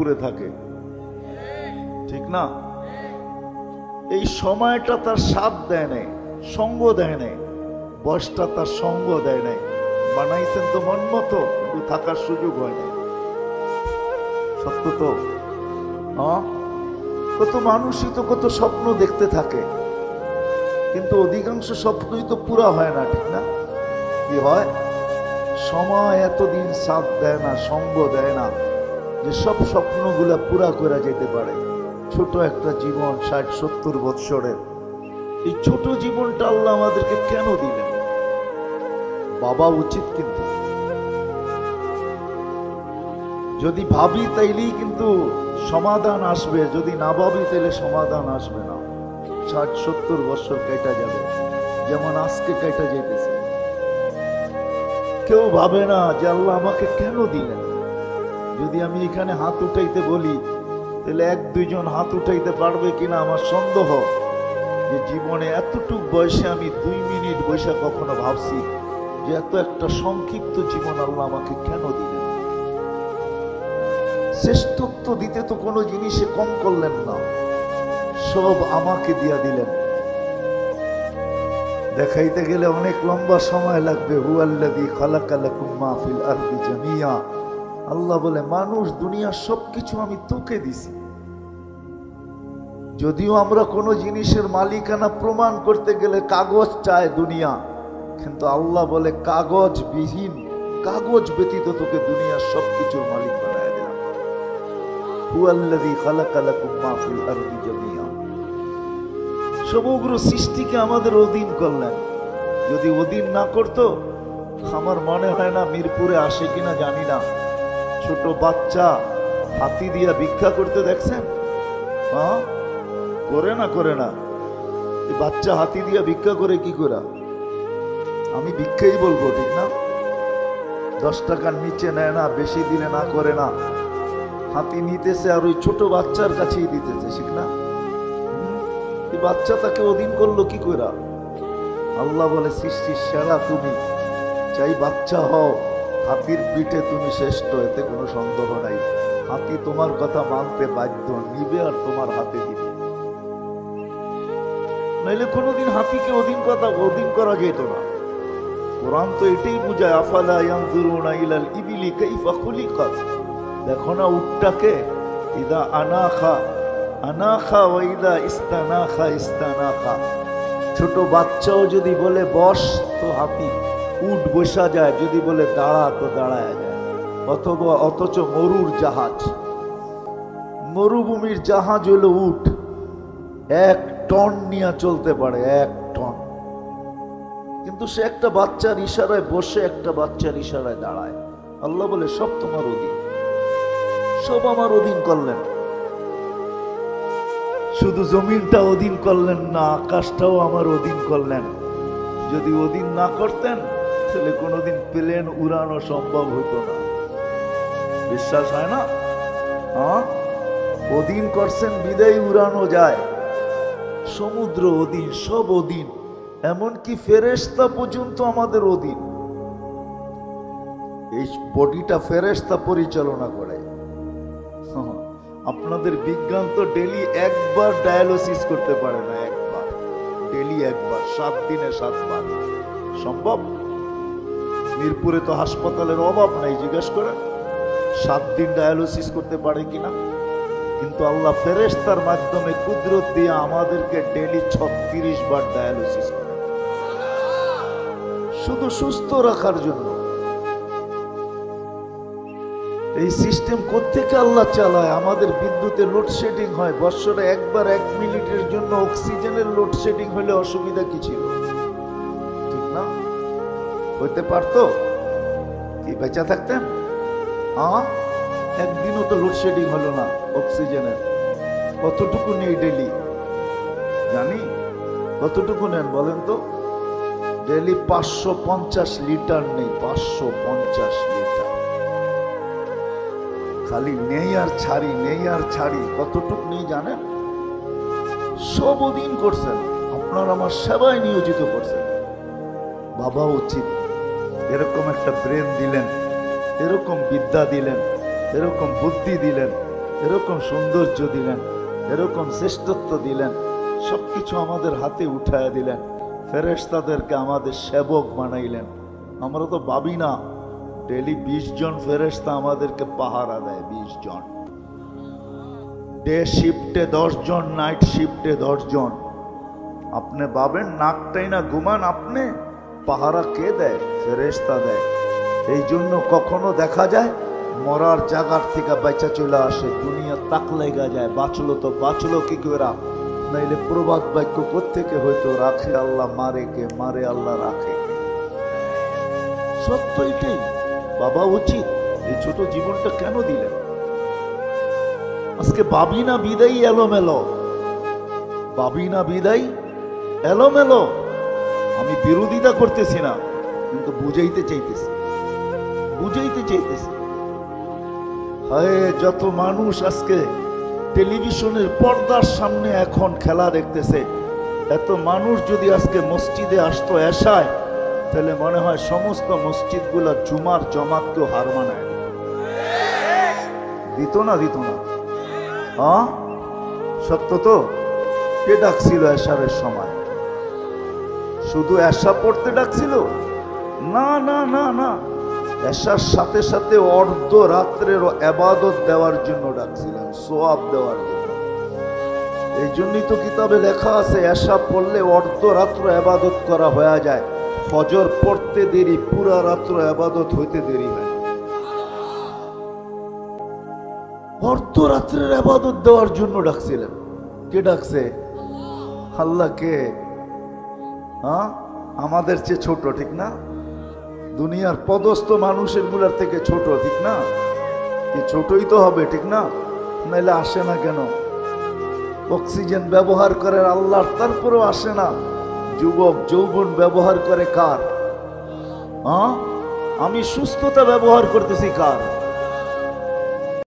মিরপুরে থাকে, ঠিক না? এই সময়টা তার সাথ দেয় নাই, সঙ্গ দেয় নাই, বয়সটা তার সঙ্গ দেয় নাই। বানাইছেন তো মন মতো, কিন্তু থাকার সুযোগ হয় না। সত্য তো? কত মানুষই তো কত স্বপ্ন দেখতে থাকে, কিন্তু অধিকাংশ স্বপ্নই তো পুরা হয় না, ঠিক না? কি হয়? সময় এতদিন সাথ দেয় না, সঙ্গ দেয় না যে সব স্বপ্নগুলা পুরা করে যেতে পারে। ছোট একটা জীবন, 60-70 বৎসরের, এই ছোট জীবনটা আল্লাহ আমাদেরকে কেন দিলেন? বাবা উচিত, কিন্তু যদি ভাবি তাইলেই কিন্তু সমাধান আসবে, যদি না ভাবি তাইলে সমাধান আসবে না। 60-70 বছর কেটে যাবে, যেমন আজকে কেটে যেতেছে। কেউ ভাবে না যে আল্লাহ আমাকে কেন দিলেন। যদি আমি এখানে হাত উঠাইতে বলি, তাহলে 1-2 জন হাত উঠাইতে পারবে কিনা আমার সন্দেহ। যে জীবনে এতটুক বয়সে আমি 2 মিনিট বসে কখনো ভাবছি যে এত একটা সংক্ষিপ্ত জীবন আল্লাহ আমাকে কেন দিলেন। শ্রেষ্ঠত্ব দিতে তো কোনো জিনিসে কম করলেন না, সব আমাকে দিয়া দিলেন। দেখাইতে গেলে অনেক লম্বা সময় লাগবে। হুয়াল্লাযী খালাকা লাকুম মা ফিল আরদি জামিয়া। আল্লাহ বলে, মানুষ দুনিয়ার সবকিছু আমি তোকে দিছি। যদিও আমরা কোনো জিনিসের মালিকানা প্রমাণ করতে গেলে কাগজ চায় দুনিয়া, কিন্তু আল্লাহ বলে কাগজবিহীন, কাগজ ব্যতীত তোকে দুনিয়ার সবকিছুর মালিক বানায় দিলাম। হুয়াল্লাযী খালাকা লাকুম মা ফিল আরদি জামিয়া। সমগ্র সৃষ্টিকে আমাদের অধীন করলেন। যদি অধীন না করতো, আমার মনে হয় না মিরপুরে আসে কিনা জানি না, ছোট বাচ্চা হাতি দিয়া ভিক্ষা করতে দেখছেন? হ্যাঁ, করে না? এই বাচ্চা হাতি দিয়া ভিক্ষা করে কি করে? আমি ভিক্ষাই বলবো, ঠিক না? 10 টাকার নিচে নেয় না, বেশি দিলে না করে না। হাতি নিতেছে আর ওই ছোট বাচ্চার কাছেই দিতেছে, ঠিক না? এই বাচ্চা তাকে অধীন করলো কি করে? আল্লাহ বলে, সৃষ্টির সেরা তুমি, চাই বাচ্চা হও, হাতির পিঠে তুমি শ্রেষ্ঠ, এতে কোনো সন্দেহ নাই। হাতি তোমার কথা মানতে বাধ্য, নিবে আর তোমার হাতে দিবে। নাইলে কোনোদিন হাতিকে অধীন করা যেত না। কোরআন তো এটাই বুঝায়, আফালা ইয়ানজুরুনা ইলাল ইবিলি কাইফা খুলিকাত। দেখো না উটটাকে, ইদা আনাখা ওয়া ইদা ইস্তানাখা। ছোট বাচ্চাও যদি বলে বস, তো হাতি উট বসা যায়, যদি বলে দাঁড়া তো দাঁড়ায় যায়। অথচ মরুভূমির জাহাজ হলো উট, 1 টন নিয়ে চলতে পারে, 1 টন। কিন্তু সে একটা বাচ্চার ইশারায় বসে, একটা বাচ্চার ইশারায় দাঁড়ায়। আল্লাহ বলে, সব তোমার অধীন, সব আমার অধীন করলেন। শুধু জমিনটা অধীন করলেন না, আকাশটাও আমার অধীন করলেন। যদি অধীন না করতেন, তাহলে কোনোদিন প্লেন উড়ানো সম্ভব হতো না। বিশ্বাস হয় না? হ্যাঁ, অধীন করছেন বিদায় উড়ানো যায়। সমুদ্র অধীন, সব অধীন, এমনকি ফেরেশতা পর্যন্ত আমাদের অধীন। এই বডিটা ফেরেশতা পরিচালনা করে। আপনাদের বিজ্ঞান তো ডেলি 1 বার ডায়ালিসিস করতে পারে না, 1 বার, ডেলি 1 বার, 7 দিনে 7 বার সম্ভব? মিরপুরে তো হাসপাতালের অভাব নাই, জিজ্ঞেস করেন 7 দিন ডায়ালিসিস করতে পারে কিনা। কিন্তু আল্লাহ ফেরেশতার মাধ্যমে কুদরত দিয়ে আমাদেরকে ডেলি 36 বার ডায়ালিসিস করে, শুধু সুস্থ রাখার জন্য। এই সিস্টেম কোত্থেকে আল্লাহ চালায়? আমাদের বিদ্যুতের লোডশেডিং হয়, বছরে 1 বার 1 মিনিটের জন্য অক্সিজেনের লোডশেডিং হলে অসুবিধা কি ছিল? ঠিক না? হইতে পারতো কি বেঁচে থাকতেন? একদিনও তো লোডশেডিং হলো না অক্সিজেনের। কতটুকু নেই ডেলি? জানি কতটুকু নেন বলেন তো? ডেলি 550 লিটার নেই, 550 লিটার। খালি নেই আর ছাড়ি, কতটুকু নেই জানেন? সব অধীন করছেন, আপনার আমার সেবায় নিয়োজিত করছেন। বাবা উচিত এরকম একটা ব্রেন দিলেন, এরকম বিদ্যা দিলেন, এরকম বুদ্ধি দিলেন, এরকম সৌন্দর্য দিলেন, এরকম শ্রেষ্ঠত্ব দিলেন, সবকিছু আমাদের হাতে উঠায় দিলেন, ফেরেশতাদেরকে আমাদের সেবক বানাইলেন। আমরা তো ভাবি না ডেলি 20 জন ফেরেশতা আমাদেরকে পাহারা দেয়, 20 জন। ডে শিফটে 10 জন, নাইট শিফটে 10 জন। আপনি ভাবেন নাকটাই না ঘুমান, আপনি পাহারা কে দেয়? ফেরেশতা দেয়। এই জন্য কখনো দেখা যায় মরার জায়গার থেকে বেঁচা চলে আসে, দুনিয়া তাক লেগা যায়, বাঁচলো তো বাঁচলো কি করে, নাইলে প্রবাদ বাক্য কোত্থেকে হয়তো রাখে আল্লাহ, মারে কে, মারে আল্লাহ, রাখে কে। সত্য এটাই বাবা উচিত। এই ছোট জীবনটা কেন দিলেন? আজকে ভাবি না বিদায় এলোমেলো, ভাবি না বিদায় এলোমেলো। আমি বিরোধিতা করতেছি না, কিন্তু বুঝাইতে চাইতেছি, বুঝাইতে চাইতেছি। হায়, যত মানুষ আজকে টেলিভিশনের পর্দার সামনে এখন খেলা দেখতেছে, এত মানুষ যদি আজকে মসজিদে আসতো এশায়, তাহলে মনে হয় সমস্ত মসজিদগুলা জুমার জমাতকেও হার মানায় দিত না, দিত না। হ্যাঁ, সত্য তো। কে ডাকছিল এশারের সময়? শুধু এশা পড়তে ডাকছিল? না না না না, এশার সাথে সাথে অর্ধ রাত্রের ইবাদত দেওয়ার জন্য ডাকছিলেন, সোয়াব দেওয়ার জন্য। এই জন্যই তো কিতাবে লেখা আছে এশা পড়লে অর্ধ রাত্র ইবাদত করা হয়ে যায়, ফজর পড়তে দেরি, পুরা রাত্র ইবাদত হইতে দেরি হয়। অর্ধ রাত্রের ইবাদত দেওয়ার জন্য ডাকছিলেন। কে ডাকছে? আল্লাহ। কে? হ্যাঁ, আমাদের চেয়ে ছোট, ঠিক না? দুনিয়ার পদস্থ মানুষের গুলার থেকে ছোট, ঠিক না? কি ছোটই তো হবে, ঠিক না? নাইলে আসে না কেন? অক্সিজেন ব্যবহার করে আল্লাহর, তারপরেও আসে না। যুবক যৌবন ব্যবহার করে কার? হ্যাঁ, আমি সুস্থতা ব্যবহার করতেছি কার?